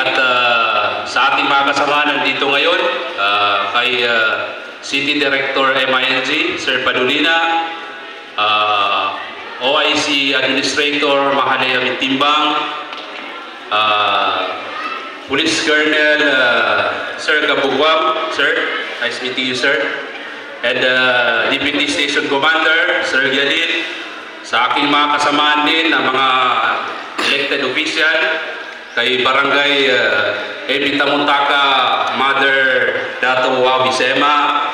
at sa ating mga kasama nandito ngayon, kay City Director MING, Sir Padulina, OIC Administrator Mahalaya Mitimbang, Police Colonel Sir Kabugwam, Sir, nice meeting you, sir, and Deputy Station Commander Sir Yalin, sa aking mga kasamaan din ng mga elected official, kay Barangay Ebita Muntaka, Mother Dato Wawi Sema,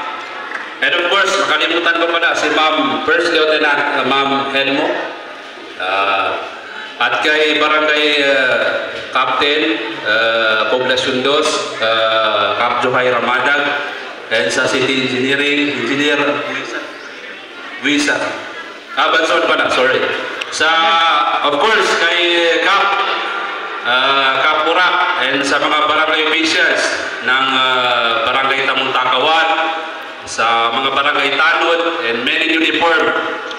and of course, makalimutan ko pala si Ma'am First Lieutenant Ma'am Helmo, at kay Barangay Captain Poblacion Dos, Cap Johay Ramadag, and sa City Engineer Wisa Abanson pala, sorry. Of course, kay Kapurak and sa mga barangay officials ng Barangay Tamuntakawan, sa mga barangay Tanod and many uniform,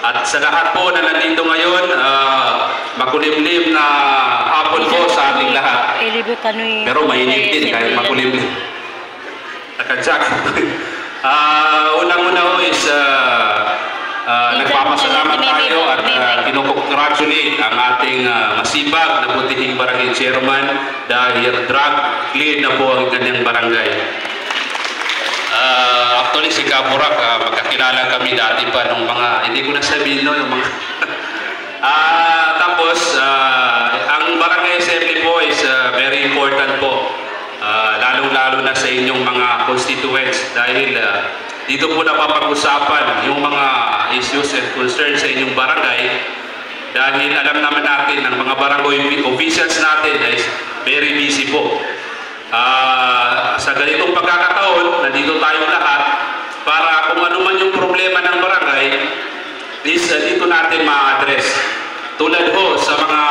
at sa lahat po na nandito ngayon, makulimlim na hapon po sa ating lahat. Pero mainit din kahit makulimlim. Nakadyak. Unang-una ho is nagpapasalamat tayo at kinukongratulate ang ating masibag na butihing barangay chairman dahil drug clean na po ang kanyang barangay. Actually si Kapurak, magkakilala kami dati pa nung mga, hindi ko na sabihin no, yung mga tapos ang barangay assembly po is very important po, lalong-lalo na sa inyong mga constituents, dahil dito po napapag-usapan yung mga issues and concerns sa inyong barangay, dahil alam naman natin ang mga barangay officials natin is very busy po. Sa ganitong pagkakataon, nandito tayo lahat para kung ano man yung problema ng barangay is dito natin ma-address. Tulad ho sa mga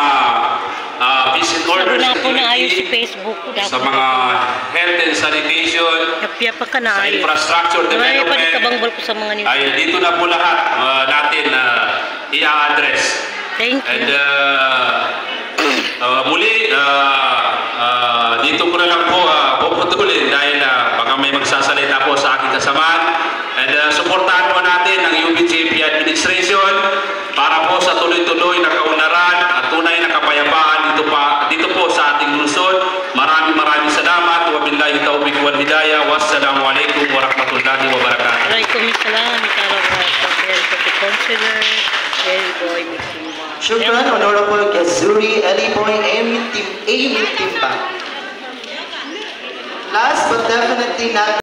visit orders, sa mga health and sanitation, sa infrastructure development, ay dito na po lahat natin i-address. Thank you. And muli, dito ko na lang po puputulin dahil baka may magsasalita po sa aking kasamaan, and suportahan po natin ang UBJP administration para po sa tuloy-tuloy na kaunlaran at tunay na kapayapaan dito po sa ating lungsod. Maraming salamat. Wabillahi taufiq wal hidayah. Wassalamualaikum warahmatullahi wabarakatuh. Waalaikumsalam. Councilor Boy Mitimbang. Shukran, Honorable Gazuri Eliboy Mitimbang. Last but definitely not